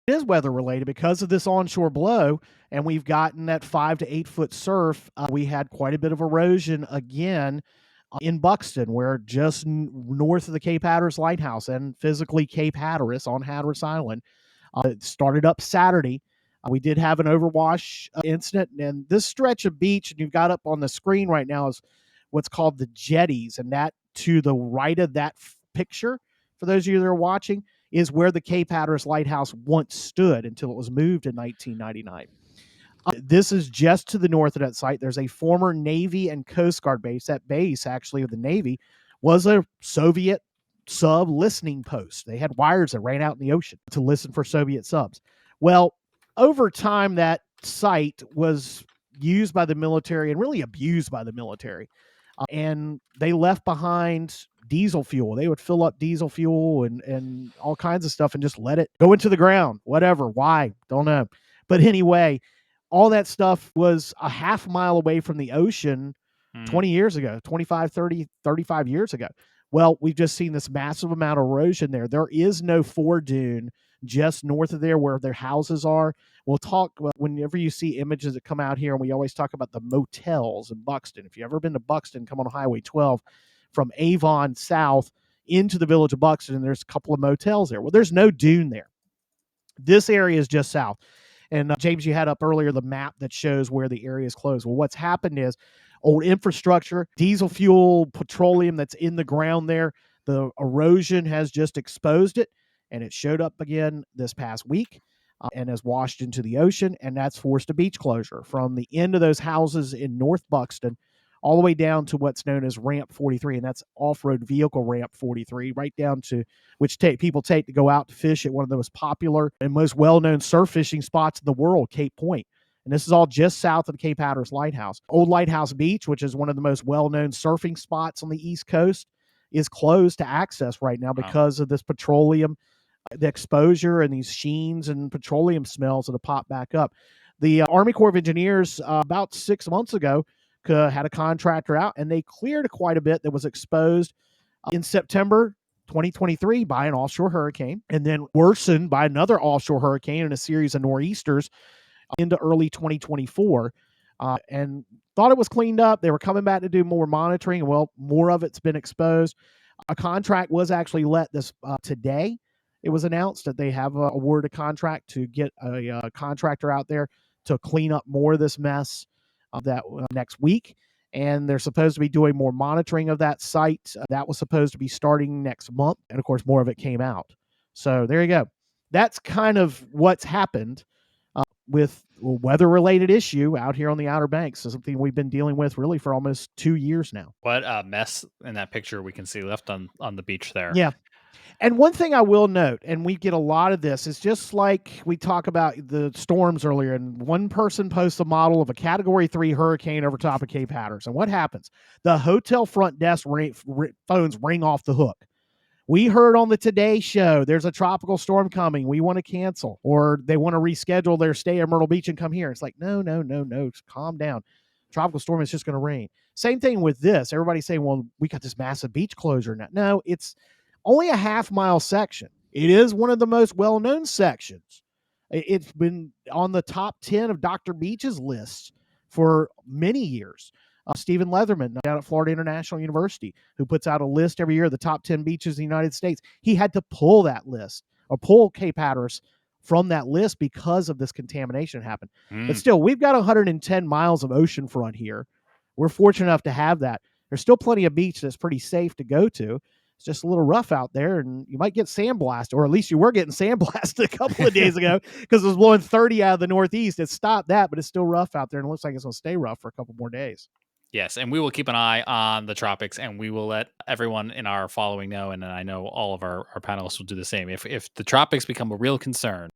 It is weather related because of this onshore blow, and we've gotten that 5 to 8 foot surf. We had quite a bit of erosion again in Buxton, where just north of the Cape Hatteras Lighthouse and physically Cape Hatteras on Hatteras Island. It started up Saturday. We did have an overwash incident, and this stretch of beach, and you've got up on the screen right now, is what's called the jetties, and that to the right of that picture, for those of you that are watching, is where the Cape Hatteras Lighthouse once stood until it was moved in 1999. This is just to the north of that site. There's a former Navy and Coast Guard base. That base, actually, of the Navy was a Soviet sub listening post. They had wires that ran out in the ocean to listen for Soviet subs. Well, over time, that site was used by the military and really abused by the military. And they left behind diesel fuel. They would fill up diesel fuel and all kinds of stuff and just let it go into the ground. Whatever. Why? Don't know. But anyway, all that stuff was a half mile away from the ocean 20 years ago, 25, 30, 35 years ago. Well, we've just seen this massive amount of erosion there. There is no foredune just north of there where their houses are. We'll talk whenever you see images that come out here, and we always talk about the motels in Buxton. If you've ever been to Buxton, come on Highway 12 from Avon south into the village of Buxton, and there's a couple of motels there. Well, there's no dune there. This area is just south. And James, you had up earlier the map that shows where the area is closed. Well, what's happened is old infrastructure, diesel fuel, petroleum that's in the ground there, the erosion has just exposed it, and it showed up again this past week and has washed into the ocean, and that's forced a beach closure from the end of those houses in North Buxton all the way down to what's known as Ramp 43, and that's off-road vehicle Ramp 43, right down to which people take to go out to fish at one of the most popular and most well-known surf fishing spots in the world, Cape Point. And this is all just south of the Cape Hatteras Lighthouse. Old Lighthouse Beach, which is one of the most well-known surfing spots on the East Coast, is closed to access right now because of this petroleum, the exposure, and these sheens and petroleum smells that have popped back up. The Army Corps of Engineers, about 6 months ago, had a contractor out, and they cleared quite a bit that was exposed in September 2023 by an offshore hurricane, and then worsened by another offshore hurricane and a series of nor'easters into early 2024, and thought it was cleaned up. They were coming back to do more monitoring, and well, more of it's been exposed. A contract was actually let this today. It was announced that they have awarded a contract to get a contractor out there to clean up more of this mess that next week, and they're supposed to be doing more monitoring of that site. That was supposed to be starting next month, and of course, more of it came out. So there you go. That's kind of what's happened with a weather-related issue out here on the Outer Banks. So something we've been dealing with really for almost 2 years now. What a mess in that picture we can see left on the beach there. Yeah. And one thing I will note, and we get a lot of this, is just like we talk about the storms earlier, and one person posts a model of a Category 3 hurricane over top of Cape Hatteras. And what happens? The hotel front desk phones ring off the hook. We heard on the Today Show, there's a tropical storm coming. We want to cancel, or they want to reschedule their stay at Myrtle Beach and come here. It's like, no, calm down. Tropical storm is just going to rain. Same thing with this. Everybody's saying, well, we got this massive beach closure now. No, it's only a half-mile section. It is one of the most well-known sections. It's been on the top 10 of Dr. Beach's lists for many years. Stephen Leatherman down at Florida International University, who puts out a list every year of the top 10 beaches in the United States. He had to pull that list, or pull Cape Hatteras from that list because of this contamination happened. But still, we've got 110 miles of oceanfront here. We're fortunate enough to have that. There's still plenty of beach that's pretty safe to go to. It's just a little rough out there, and you might get sandblasted, or at least you were getting sandblasted a couple of days ago because it was blowing 30 out of the northeast. It stopped that, but it's still rough out there, and it looks like it's going to stay rough for a couple more days. Yes, and we will keep an eye on the tropics, and we will let everyone in our following know, and I know all of our panelists will do the same. If the tropics become a real concern,